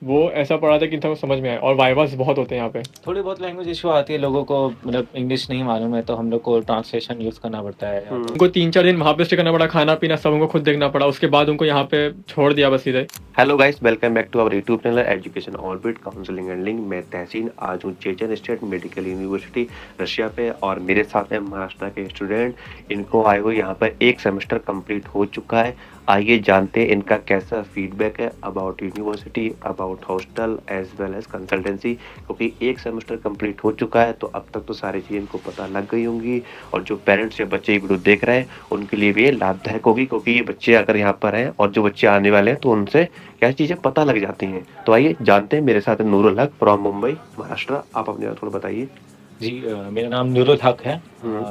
वो ऐसा पढ़ाता है कि इंसान को समझ में आए, और वाइवास बहुत होते हैं यहाँ पे। थोड़ी बहुत लैंग्वेज इशू आती है लोगों को, मतलब इंग्लिश नहीं मालूम है तो हम लोग को ट्रांसलेशन यूज़ करना पड़ता है। या तो उनको 3-4 दिन वहाँ पे स्टे करना पड़ा, खाना पीना सब उनको खुद देखना पड़ा, उसके बाद उनको यहाँ पे छोड़ दिया बस सीधे। Hello guys, welcome back to our YouTube channel education orbit counselling and link. मैं तहसीन आज हूँ Chechen state medical university Russia पे, और मेरे साथ है महाराष्ट्र के स्टूडेंट। इनको आए हुए यहाँ पर एक सेमेस्टर कंप्लीट हो चुका है। आइए जानते हैं इनका कैसा फीडबैक है about university, about hostel as well as consultancy. क्योंकि एक सेमेस्टर कंप्लीट हो चुका है तो अब तक तो सारी चीज़ें इनको पता लग गई होंगी, और जो पेरेंट्स या बच्चे ये वीडियो देख रहे हैं उनके लिए भी ये लाभदायक होगी, क्योंकि ये बच्चे अगर यहाँ पर हैं और जो बच्चे आने वाले हैं तो उनसे क्या चीज़ें पता लग जाती हैं। तो आइए जानते हैं। मेरे साथ है नूरुल हक फ्रॉम मुंबई महाराष्ट्र। आप अपने बारे थोड़ा बताइए। जी, मेरा नाम नूरुल हक है।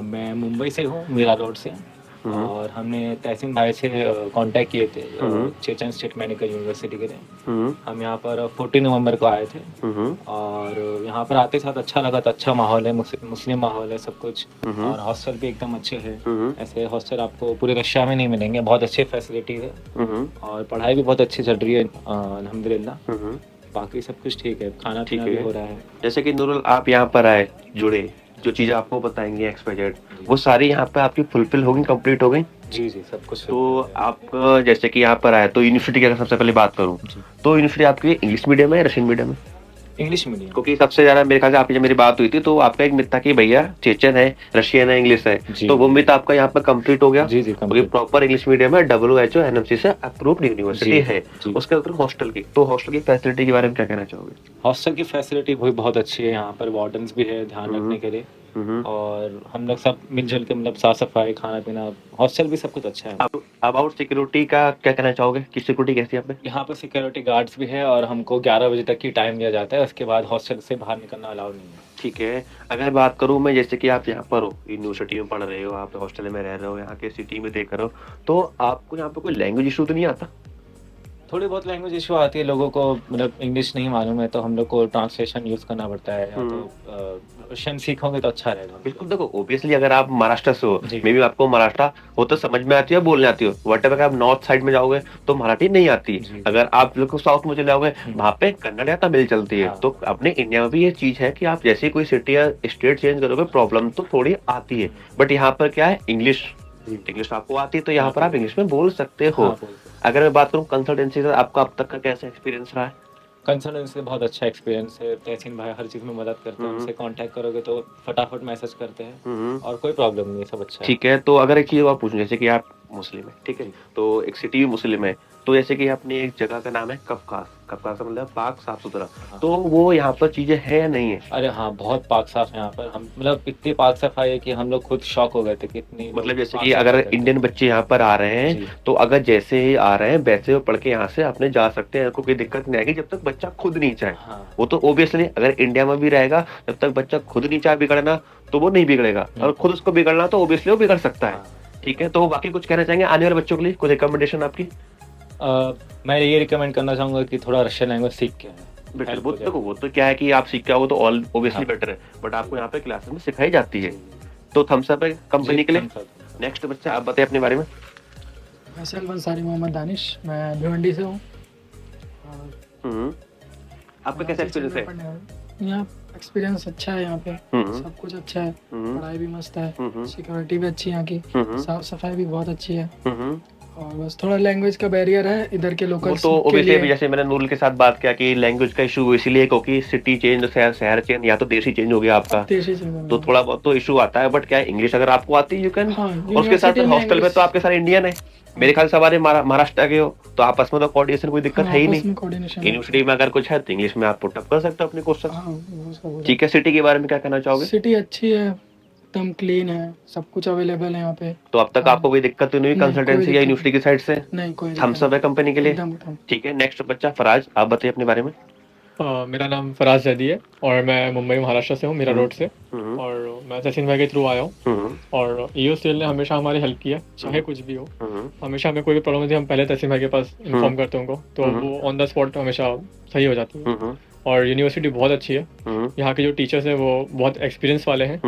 मैं मुंबई से हूँ, मीरा रोड से। और हमने तहसीन भाई से कांटेक्ट किए थे चेचन स्टेट मेडिकल यूनिवर्सिटी के लिए। हम यहाँ पर 14 नवंबर को आए थे, और यहाँ पर आते साथ अच्छा लगा था। अच्छा माहौल है, मुस्लिम माहौल है सब कुछ, और हॉस्टल भी एकदम अच्छे हैं। ऐसे हॉस्टल आपको पूरे रशिया में नहीं मिलेंगे, बहुत अच्छे फैसिलिटी है, और पढ़ाई भी बहुत अच्छी चल रही है अल्हम्दुलिल्लाह। बाकी सब कुछ ठीक है, खाना पीना भी हो रहा है। जैसे कि नूरुल आप यहाँ पर आए, जुड़े, जो चीज़ें आपको बताएंगे एक्सपायर्ड, वो सारी यहाँ पे आपकी फुलफिल हो गई, कंप्लीट हो गई। जी जी, सब कुछ। तो आप जैसे कि यहाँ पर आए तो यूनिवर्सिटी की अगर सबसे पहले बात करूँ तो यूनिवर्सिटी आपकी इंग्लिश मीडियम है या रशियन मीडियम है? English medium. क्योंकि सबसे ज्यादा मेरे ख्याल से आपकी जब मेरी बात हुई थी तो आपका एक मिथ था कि भैया चेचन है, रशियन है, इंग्लिश है, तो वो मिथ आपका यहाँ पर कंप्लीट हो गया। जी जी, क्योंकि प्रॉपर इंग्लिश मीडियम है, WHO NMC से अप्रूव्ड यूनिवर्सिटी है। उसके ऊपर हॉस्टल की, तो हॉस्टल की फैसिलिटी के बारे में क्या कहना चाहोगे? हॉस्टल की फैसिलिटी भी बहुत अच्छी है, यहाँ पर वार्डन्स भी है ध्यान रखने के लिए, और हम लोग सब मिलजुल के, मतलब साफ सफाई, खाना पीना, हॉस्टल भी सब कुछ अच्छा है। अब अबाउट सिक्योरिटी का क्या कहना चाहोगे कि सिक्योरिटी कैसी है यहाँ पे? यहाँ पर सिक्योरिटी गार्ड्स भी है, और हमको 11 बजे तक की टाइम दिया जाता है, उसके बाद हॉस्टल से बाहर निकलना अलाउड नहीं है। ठीक है। अगर बात करूँ मैं, जैसे कि आप यहाँ पर हो, यूनिवर्सिटी में पढ़ रहे हो, आप हॉस्टल में रह रहे हो, यहाँ के सिटी में देख रहे हो, तो आपको यहाँ पे कोई लैंग्वेज इशू तो नहीं आता? थोड़ी बहुत लैंग्वेज इशू आती है लोगों को, मतलब इंग्लिश नहीं मालूम है तो हम लोग को ट्रांसलेशन यूज़ करना पड़ता है। या तो रशियन सीखोगे तो अच्छा रहेगा। बिल्कुल, देखो ओब्वियसली अगर आप महाराष्ट्र से हो, मे बी आपको महाराष्ट्र हो तो समझ में आती है, बोलने आती हो। वट अगर आप नॉर्थ साइड में जाओगे तो मराठी नहीं आती। अगर आप बिल्कुल साउथ में चले जाओगे, वहाँ पे कन्नड़ या तमिल चलती है। तो अपने इंडिया में भी ये चीज है कि आप जैसे कोई सिटी या स्टेट चेंज करोगे, प्रॉब्लम तो थोड़ी आती है। बट यहाँ पर क्या है, इंग्लिश आपको आती है तो यहाँ पर आप इंग्लिश में बोल सकते हो। अगर मैं बात करूँ कंसल्टेंसी का, आपका अब तक का कैसा एक्सपीरियंस रहा है? कंसल्टेंसी से बहुत अच्छा एक्सपीरियंस है। तहसीन भाई हर चीज़ में मदद करते हैं, उनसे कांटेक्ट करोगे तो फटाफट मैसेज करते हैं, और कोई प्रॉब्लम नहीं है, सब अच्छा है। ठीक है। तो अगर एक चीज और पूछूं, जैसे कि आप मुस्लिम है, ठीक है, तो एक सिटी भी मुस्लिम है, तो जैसे कि अपनी एक जगह का नाम है कफकास। कफकास का मतलब पाक, साफ सुथरा। तो वो यहाँ पर चीजें है या नहीं है? अरे हाँ, बहुत पाक साफ है यहाँ पर। हम मतलब इतनी पाक सफाई है कि हम लोग खुद शॉक हो गए थे कितनी। मतलब जैसे कि अगर इंडियन बच्चे यहाँ पर आ रहे हैं तो अगर जैसे ही आ रहे हैं वैसे वो पढ़ के यहाँ से अपने जा सकते हैं, कोई दिक्कत नहीं आएगी जब तक बच्चा खुद नहीं चाहे। वो तो ओबियसली अगर इंडिया में भी रहेगा, जब तक बच्चा खुद नहीं चाहे बिगड़ना तो वो नहीं बिगड़ेगा, और खुद उसको बिगड़ना तो ओबियसली वो बिगड़ सकता है। ठीक है। तो बाकी कुछ कहना चाहेंगे आने वाले बच्चों के लिए, कोई रिकमेंडेशन आपकी? मैं ये रिकमेंड करना चाहूंगा कि थोड़ा रशियन लैंग्वेज सीख के बेटर। वो तो क्या है कि आप सीख के आओ तो ऑल ओबियसली बेटर है, बट आपको यहाँ पे क्लासेस में सिखाई जाती है। तो थम्स अप है कंपनी के लिए। नेक्स्ट बच्चा आप बताइए अपने बारे में। फैसल अंसारी मोहम्मद दानिश, मैं भिवंडी से हूँ। आपका कैसा एक्सपीरियंस है? यहाँ एक्सपीरियंस अच्छा है, यहाँ पे सब कुछ अच्छा है, पढ़ाई भी मस्त है, सिक्योरिटी भी अच्छी है यहाँ की, साफ सफाई भी बहुत अच्छी है, और बस थोड़ा लैंग्वेज का बैरियर है इधर के लोकल्स तो के लिए। जैसे मैंने नूरुल के साथ बात किया कि लैंग्वेज का इशू इसीलिए क्योंकि सिटी चेंज, शहर चेंज, या तो देश ही चेंज हो गया आपका, तो थोड़ा बहुत तो इशू आता है। बट क्या है, इंग्लिश अगर आपको आती है यू कैन। और उसके साथ हॉस्टल में तो आपके सारे इंडियन है, मेरे ख्याल से हमारे महाराष्ट्र के हो, तो आपस में तो कोऑर्डिनेशन कोई दिक्कत है ही नहीं। यूनिवर्सिटी में अगर कुछ है तो इंग्लिश में आप पुट अप कर सकते हो अपने क्वेश्चन। ठीक है। सिटी के बारे में क्या कहना चाहोगे? सिटी अच्छी है, एकदम क्लीन है, सब कुछ अवेलेबल है यहाँ पे। तो अब तक आपको कोई दिक्कत तो नहीं हुई कंसल्टेंसी या यूनिवर्सिटी की साइड से? नहीं, कोई थम्स अप है कंपनी के लिए। ठीक है। नेक्स्ट बच्चा फराज, आप बताइए अपने बारे में। मेरा नाम फराज जैदी है, और मैं मुंबई महाराष्ट्र से हूँ, मीरा रोड से। और मैं तहसीन भाई के थ्रू आया हूँ, और ईओसीएल ने हमेशा हमारी हेल्प किया, चाहे कुछ भी हो। हमेशा हमें कोई भी प्रॉब्लम होती है हम पहले तहसीन भाई के पास इन्फॉर्म करते हैं उनको, तो वो ऑन द स्पॉट हमेशा सही हो जाती है। और यूनिवर्सिटी बहुत अच्छी है, यहाँ के जो टीचर्स हैं वो बहुत एक्सपीरियंस वाले हैं,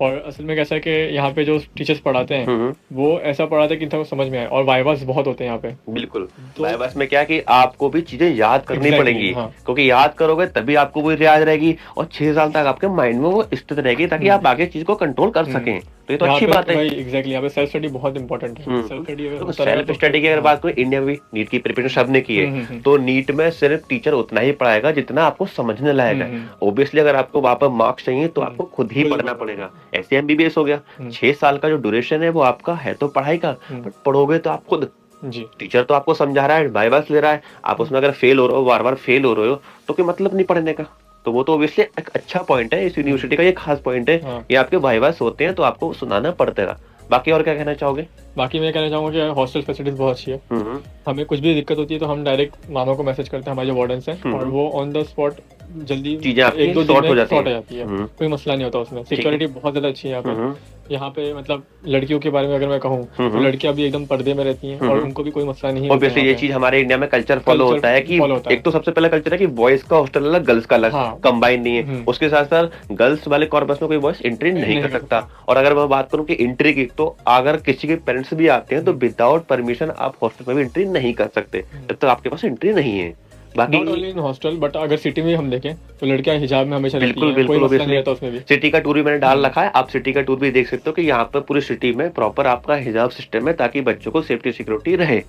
और असल में कैसा है कि यहाँ पे जो टीचर्स पढ़ाते हैं वो ऐसा पढ़ाते हैं कि इनको समझ में आए, और वाइवास बहुत होते हैं यहाँ पे। बिल्कुल। तो वाइवास में क्या कि आपको भी चीजें याद करनी Exactly, पड़ेंगी, हाँ। क्योंकि याद करोगे तभी आपको वो याद रहेगी और 6 साल तक आपके माइंड में वो स्थित रहेगी, ताकि आप आगे चीज को कंट्रोल कर सकें। तो ये तो यहाँ अच्छी पे बात है। भाई एग्जैक्टली यहाँ पे सेल्फ स्टडी बहुत इंपॉर्टेंट है। सेल्फ स्टडी अगर तो होता रहेगा सेल्फ तो स्टडी की अगर हाँ। बात करें, इंडिया में नीट की प्रिपरेशन सबने की है, तो नीट में सिर्फ टीचर उतना ही पढ़ाएगा जितना आपको समझने लायक है। ऑब्वियसली अगर आपको वहां पर मार्क्स चाहिए तो आपको खुद ही पढ़ना पड़ेगा। ऐसे एमबीबीएस हो गया, 6 साल का जो ड्यूरेशन है वो आपका है तो पढ़ाई का, बट पढ़ोगे तो आप खुद। जी टीचर तो आपको समझा रहा है, वाइवास ले रहा है, आप उसमें अगर फेल हो रहे हो, बार बार फेल हो रहे हो, तो कोई मतलब नहीं पढ़ने का। तो वो तो ऑब्वियसली एक अच्छा पॉइंट है, इस यूनिवर्सिटी का ये खास पॉइंट है हाँ। कि आपके वाइवास होते हैं तो आपको सुनाना पड़ता। बाकी और क्या कहना चाहोगे? बाकी मैं कहना चाहूँगा कि हॉस्टल फैसिलिटीज बहुत अच्छी है। हमें कुछ भी दिक्कत होती है तो हम डायरेक्ट मामा को मैसेज करते हैं, हमारे जो वार्डन्स हैं, और वो ऑन द स्पॉट जल्दी चीजें आपकी 1-2 दिन सॉर्ट हो में जाती सॉर्ट हो हैं। जाती है। कोई मसला नहीं होता उसमें। सिक्योरिटी बहुत ज्यादा अच्छी है यहाँ पे। यहाँ पे मतलब लड़कियों के बारे में अगर मैं कहूँ तो लड़कियां भी एकदम पर्दे में रहती हैं और उनको भी कोई मसला नहीं होता। ऑब्वियसली ये चीज हमारे इंडिया में कल्चर फॉलो Culture होता है कि follow होता है। एक तो सबसे पहला कल्चर है कि बॉयज का हॉस्टल अलग, गर्ल्स का अलग, हाँ। कंबाइन नहीं है। उसके साथ साथ गर्ल्स वाले कॉर्पस में कोई बॉयज एंट्री नहीं कर सकता। और अगर मैं बात करूं कि एंट्री की, तो अगर किसी के पेरेंट्स भी आते हैं तो विदाउट परमिशन आप हॉस्टल में भी एंट्री नहीं कर सकते जब तक आपके पास एंट्री नहीं है। बाकी not only in hostel, but अगर सिटी में हम देखें तो लड़कियां हिजाब में हमेशा रहती बिल्कुल हैं, बिल्कुल कोई मसला नहीं obviously। रहता उसमें भी। सिटी का टूर भी मैंने डाल रखा है, आप सिटी का टूर भी देख सकते हो कि यहाँ पर पूरी सिटी में प्रॉपर आपका हिजाब सिस्टम है, ताकि बच्चों को सेफ्टी सिक्योरिटी रहे।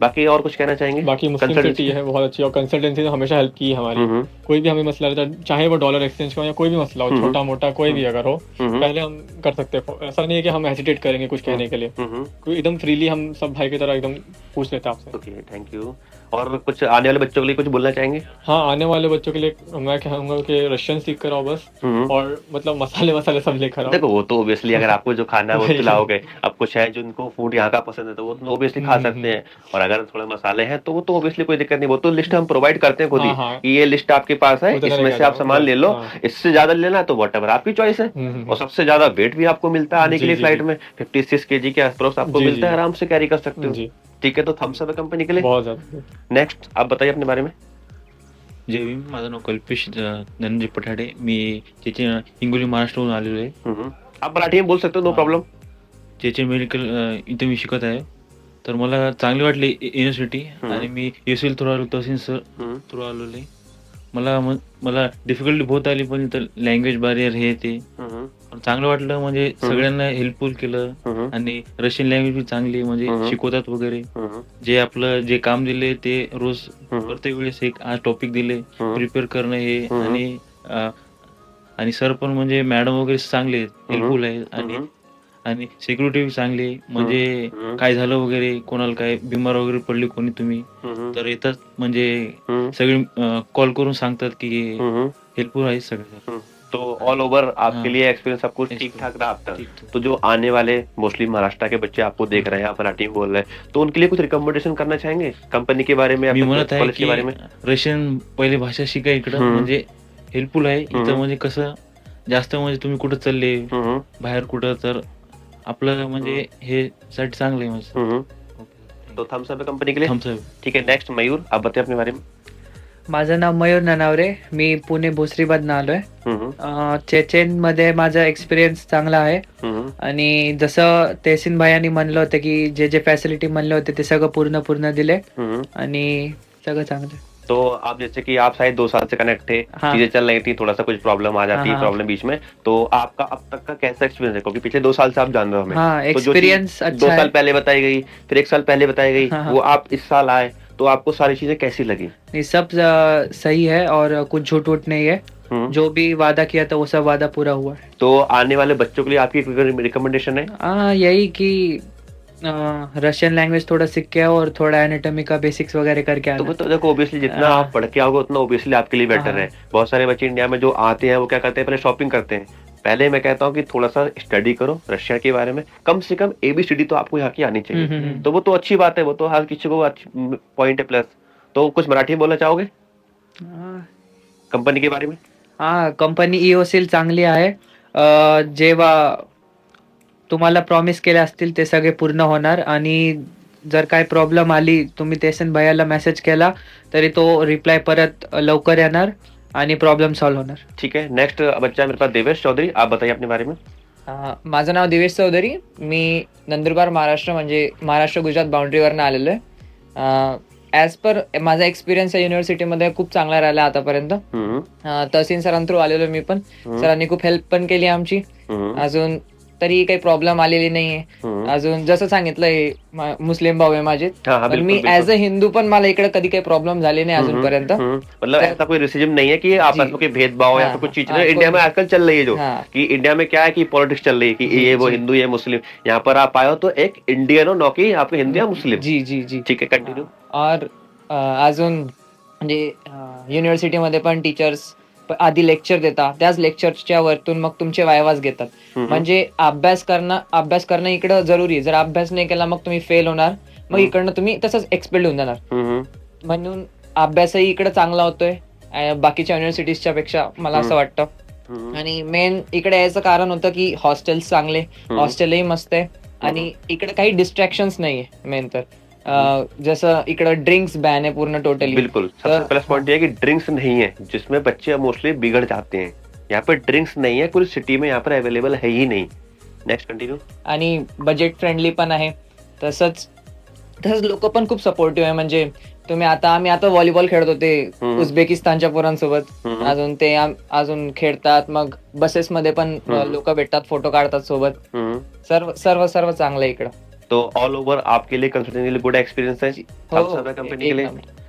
बाकी और कुछ कहना चाहेंगे? बाकी मुस्लिम सिटी है बहुत अच्छी, और कंसल्टेंसी ने हमेशा हेल्प की है हमारी। कोई भी हमें मसला रहता है, चाहे वो डॉलर एक्सचेंज का हो या कोई भी मसला हो, छोटा मोटा कोई भी अगर हो, पहले हम कर सकते हैं। ऐसा नहीं है कि हम हेजिटेट करेंगे कुछ कहने के लिए। कोई एकदम फ्रीली हम सब भाई की तरह एकदम पूछ लेते हैं आपसे। Okay, thank you. और कुछ आने वाले बच्चों के लिए कुछ बोलना चाहेंगे? हाँ, आने वाले बच्चों के लिए मैं कहूँगा कि रशियन सीख कर आओ बस, और मतलब मसाले सब लेकर आओ। देखो वो तो ऑब्वियसली अगर आपको जो खाना है वो खिलाओगे, अब कुछ है जिनको फूड यहाँ का पसंद है तो वो ऑब्वियसली खा सकते हैं, और अगर थोड़े मसाले हैं तो वो तो ऑब्वियसली कोई दिक्कत नहीं, वो तो लिस्ट हम प्रोवाइड करते हैं खुद ही कि ये लिस्ट आपके पास है, इसमें से आप सामान ले लो, इससे ज्यादा लेना तो व्हाटएवर आपकी चॉइस है। और सबसे ज्यादा वेट भी आपको मिलता है आने के लिए फ्लाइट में, 56 kg के आसपास आपको मिलता है, आराम से कैरी कर सकते हो। ठीक है, तो थम्स अप है कंपनी के लिए बहुत ज्यादा। नेक्स्ट आप बताइए अपने बारे में। जय भीम, माझं नाव कल्पेश धनंजय पठाडे, मी चेचे हिंगोली महाराष्ट्राहून आलेलो आहे। आप मराठी में बोल सकते हो, नो प्रॉब्लम। चेचे मेडिकल इथे मी शिकत आहे, तर मला चांगली वाटली युनिव्हर्सिटी, आणि मी एसएल थ्रू आलो, तहसील सर थ्रू आलेलो आहे। मला डिफिकल्टी बहुत आली, पण इथं लँग्वेज बॅरियर हे ते चांगलं वाटलं, म्हणजे सगळ्यांना हेल्पफुल केलं, आणि रशियन लँग्वेज भी चांगली म्हणजे शिकवतात वगैरे। जे आपलं जे काम दिले ते रोज प्रत्येक वेळेस एक आज टॉपिक दिले प्रिपेअर करणं हे, आणि सर पण म्हणजे मॅडम वगैरे चांगले हेल्पफुल आहेत, आणि सिक्युरिटी चांगली आहे, म्हणजे काय झालं वगैरे, कोणाला काय बिमार वगैरे पडली कोणी तुम्ही तर येतात, म्हणजे सगळे कॉल करून सांगतात की हेल्पफुल आहे सगळे। तो ऑल ओवर आपके लिए एक्सपीरियंस सब कुछ ठीक ठाक रहा अब तक। तो जो आने वाले मोस्टली महाराष्ट्र के बच्चे आपको देख रहे हैं, आप मराठी में बोल रहे हैं, तो उनके लिए कुछ रिकमेंडेशन करना चाहेंगे कंपनी के बारे में, मी म्हणत आहे कॉलेज के की बारे में? रशियन पहिले भाषा शिका, इकडं म्हणजे हेल्पफुल आहे इथं, म्हणजे कसं जास्त म्हणजे तुम्ही कुठं चालले बाहेर कुठं, तर आपलं म्हणजे हे साठी चांगलं आहे म्हणजे। तो थम्स अप कंपनी के लिए थम्स अप। ठीक है, नेक्स्ट मयूर आप बताइए अपने बारे में। माझं नाव मयूर ननावरे, मी पुणे भोसरीमधनं आलोय। चेचेन मध्ये माझा एक्सपिरियन्स चांगला आहे, आणि जसं तेहसीन भाईयांनी म्हणलं होतं की जे जे फॅसिलिटी म्हणले होते ते सगळं पूर्ण दिले, आणि सगळं चांगलं। तो आप जैसे कि आप शायद 2 साल से कनेक्ट थे, चीजें चल रही थी, थोड़ा सा कुछ प्रॉब्लम आ जाती है, प्रॉब्लम बीच में, तो आपका अब तक का कैसा एक्सपीरियंस है? क्योंकि पिछले 2 साल से आप जान रहे हो हमें। हाँ, तो जो एक्सपीरियंस अच्छा 2 साल है। पहले बताई गई, फिर 1 साल पहले बताई गई, वो आप इस साल आए, तो आपको सारी चीजें कैसी लगी? ये सब सही है, और कुछ झूठ वूठ नहीं है, जो भी वादा किया था वो सब वादा पूरा हुआ है। तो आने वाले बच्चों के लिए आपकी रिकमेंडेशन है? यही कि रशियन लैंग्वेज थोड़ा सीख के आओ, और थोड़ा एनाटॉमी का बेसिक्स वगैरह करके आना। तो वो तो देखो ऑब्वियसली जितना आप पढ़ के आओगे उतना ऑब्वियसली आपके लिए बेटर है। बहुत सारे बच्चे इंडिया में जो आते हैं वो क्या करते हैं, पहले शॉपिंग करते हैं। पहले मैं कहता हूँ कि थोड़ा सा स्टडी करो रशिया के बारे में, कम से कम ABCD तो आपको यहाँ की आनी चाहिए। तो वो तो अच्छी बात है, वो तो हर किसी को अच्छी पॉइंट है प्लस। तो कुछ मराठी में बोलना चाहोगे कंपनी के बारे में? कंपनी EOCL चांगली आहे, जेव्हा तुम्हाला प्रॉमिस केले असतील ते सगळे पूर्ण होणार, आणि जर काय प्रॉब्लेम आली तुम्ही तेहसीन भैयाला मेसेज केला तरी तो रिप्लाय परत लवकर येणार, आणि प्रॉब्लेम सॉल्व होणार। ठीक है, नेक्स्ट बच्चा मेरे पास देवेश चौधरी, आप बताइए अपने बारे में। माझं नाव दिवेश चौधरी. मी नंदुरबार महाराष्ट्र म्हणजे महाराष्ट्र गुजरात बाउंड्रीवरनं आलेलो आहे. ॲज पर माझा एक्सपिरियन्स या युनिव्हर्सिटीमध्ये खूप चांगला राहिला आतापर्यंत. तहसीन सरां थ्रू आलेलो मी पण. सरांनी खूप हेल्प पण केली आमची. अजून तरी काही प्रॉब्लेम आलेली नाहीये. अजून जसं सांगितलंय मुस्लिम भाऊ आहे माझे, पण मी ऍज अ हिंदू पण मला इकडे कधी काही प्रॉब्लेम झाले नाही अजूनपर्यंत. मतलब ऐसा कोई रेसिज्म नहीं है कि आपस में कोई भेदभाव या कुछ चीज इंडिया में आजकल चल रही है जो कि इंडिया में क्या है कि पॉलिटिक्स चल रही है कि ये वो हिंदू ये मुस्लिम. यहाँ पर आप आए हो तो एक इंडियन हो, नौकी आपके हिंदू या मुस्लिम. जी जी जी ठीक है, कंटिन्यू. और अजून म्हणजे युनिव्हर्सिटीमध्ये पण टीचर्स आधी लेक्चर देतात, त्याच लेक्चरच्या वरतून मग तुमचे वायवास घेतात. म्हणजे अभ्यास करणं इकडं जरुरी आहे. जर अभ्यास नाही केला मग तुम्ही फेल होणार, मग इकडनं तुम्ही तसंच एक्सपेल्ड होऊन जाणार. म्हणून अभ्यासही इकडे चांगला होतोय बाकीच्या युनिव्हर्सिटीजच्या पेक्षा, मला असं वाटतं. आणि मेन इकडे यायचं कारण होतं की हॉस्टेल्स चांगले, हॉस्टेलही मस्त आहे आणि इकडे काही डिस्ट्रॅक्शन्स नाहीये. मेन तर जैसा इकडे ड्रिंक्स बैन है पूर्ण टोटली. बिल्कुल, सबसे प्लस पॉइंट ये है कि ड्रिंक्स नहीं है जिसमें बच्चे मोस्टली बिगड़ जाते हैं. यहाँ पर ड्रिंक्स नहीं है, पूरी सिटी में यहाँ पर अवेलेबल है ही नहीं. Next continue. आणि बजेट फ्रेंडली पण आहे. तसंच लोक पण खूप सपोर्टिव्ह आहे. म्हणजे आम्ही आता व्हॉलीबॉल खेळत होते उझबेकिस्तानच्या पोरांसोबत. अजून खेळतात. मग बसेसमध्ये पण लोक भेटतात, फोटो काढतात सोबत. सर्व चांगलं आहे इकडं. तो ऑल ओवर आपके लिए कंसल्टिंग के लिए गुड एक्सपीरियंस है कंपनी के लिए.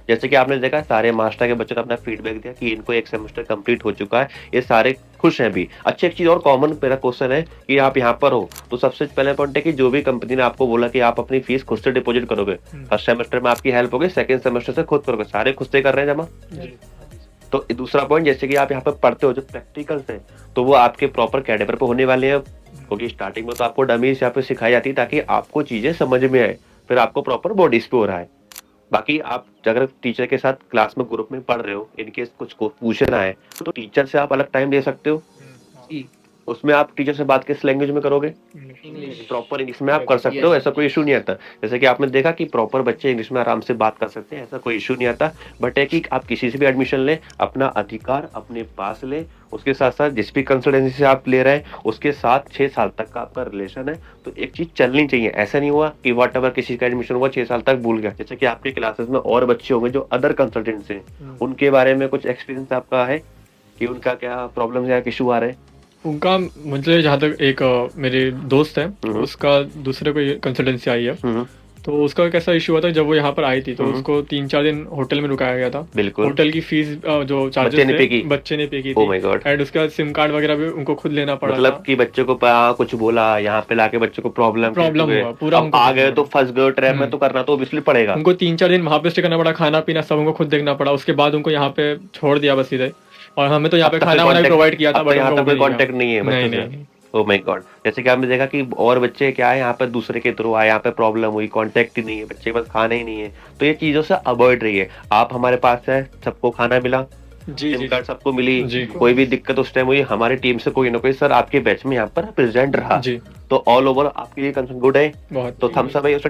जैसे कि आपने देखा सारे मास्टर के बच्चों ने अपना फीडबैक दिया कि इनको एक सेमेस्टर कंप्लीट हो चुका है, ये सारे खुश हैं भी. अच्छी एक चीज और कॉमन मेरा क्वेश्चन है कि आप यहाँ पर हो तो सबसे पहले पॉइंट है कि जो भी कंपनी ने आपको बोला कि आप अपनी फीस खुद से डिपॉजिट करोगे, फर्स्ट सेमेस्टर में आपकी हेल्प होगी, सेकंड सेमेस्टर से खुद करोगे, सारे खुद से कर रहे हैं जमा. तो दूसरा पॉइंट, जैसे कि आप यहाँ पर पढ़ते हो जो प्रैक्टिकल्स है तो वो आपके प्रॉपर कैडेबर पे होने वाले हैं, क्योंकि स्टार्टिंग में तो आपको डमीज यहाँ पे सिखाई जाती है ताकि आपको चीजें समझ में आए, फिर आपको प्रॉपर बॉडीज पे हो रहा है. बाकी आप अगर टीचर के साथ क्लास में ग्रुप में पढ़ रहे हो, इनकेस कुछ पूछना है तो टीचर से आप अलग टाइम दे सकते हो. उसमें आप टीचर से बात किस लैंग्वेज में करोगे? प्रॉपर इंग्लिश में आप कर सकते हो, ऐसा कोई इशू नहीं आता. जैसे कि आपने देखा कि प्रॉपर बच्चे इंग्लिश में आराम से बात कर सकते हैं, ऐसा कोई इशू नहीं आता. बट है कि आप किसी से भी एडमिशन लें, अपना अधिकार अपने पास लें. उसके साथ साथ जिस भी कंसल्टेंसी से आप ले रहे हैं उसके साथ 6 साल तक का आपका रिलेशन है, तो एक चीज चलनी चाहिए. ऐसा नहीं हुआ कि वॉट एवर किसी का एडमिशन हुआ 6 साल तक भूल गया. जैसे कि आपके क्लासेस में और बच्चे होंगे जो अदर कंसल्टेंट हैं, उनके बारे में कुछ एक्सपीरियंस आपका है कि उनका क्या प्रॉब्लम या इशू आ रहे हैं? उनका मुझे जहाँ तक एक मेरे दोस्त है, उसका दूसरे कोई कंसल्टेंसी आई है, तो उसका कैसा इशू हुआ था जब वो यहाँ पर आई थी तो उसको 3-4 दिन होटल में रुकाया गया था. बिल्कुल. होटल की फीस जो चार्जेस बच्चे ने पे की थी. Oh my God. एंड उसके बाद सिम कार्ड वगैरह भी उनको खुद लेना पड़ा. मतलब कि बच्चे को कुछ बोला, यहाँ पे लाके बच्चे को प्रॉब्लम हुआ पूरा. आ गए तो फंस गए ट्रैप में, तो करना तो ऑब्वियसली पड़ेगा. उनको 3-4 दिन वहाँ पे स्टे करना पड़ा, खाना पीना सब उनको खुद देखना पड़ा. उसके बाद उनको यहाँ पे छोड़ दिया बस सीधे. और हमें तो यहाँ पे खाना वाना प्रोवाइड किया था, बट यहाँ तक कोई कांटेक्ट नहीं है. नहीं. Oh my God. जैसे कि आपने देखा कि और बच्चे क्या है यहाँ पर दूसरे के थ्रू आए, यहाँ पे प्रॉब्लम हुई, कांटेक्ट ही नहीं है, बच्चे के पास खाना ही नहीं है, तो ये चीजों से अवॉइड रहिए. आप हमारे पास है, सबको खाना मिला, सिम कार्ड सबको मिली, कोई भी दिक्कत उस टाइम हुई, हमारी टीम से कोई ना कोई सर आपके बैच में यहाँ पर प्रेजेंट रहा, तो ऑल ओवर आपके लिए कंसर्न गुड है. तो थम्स अप है उस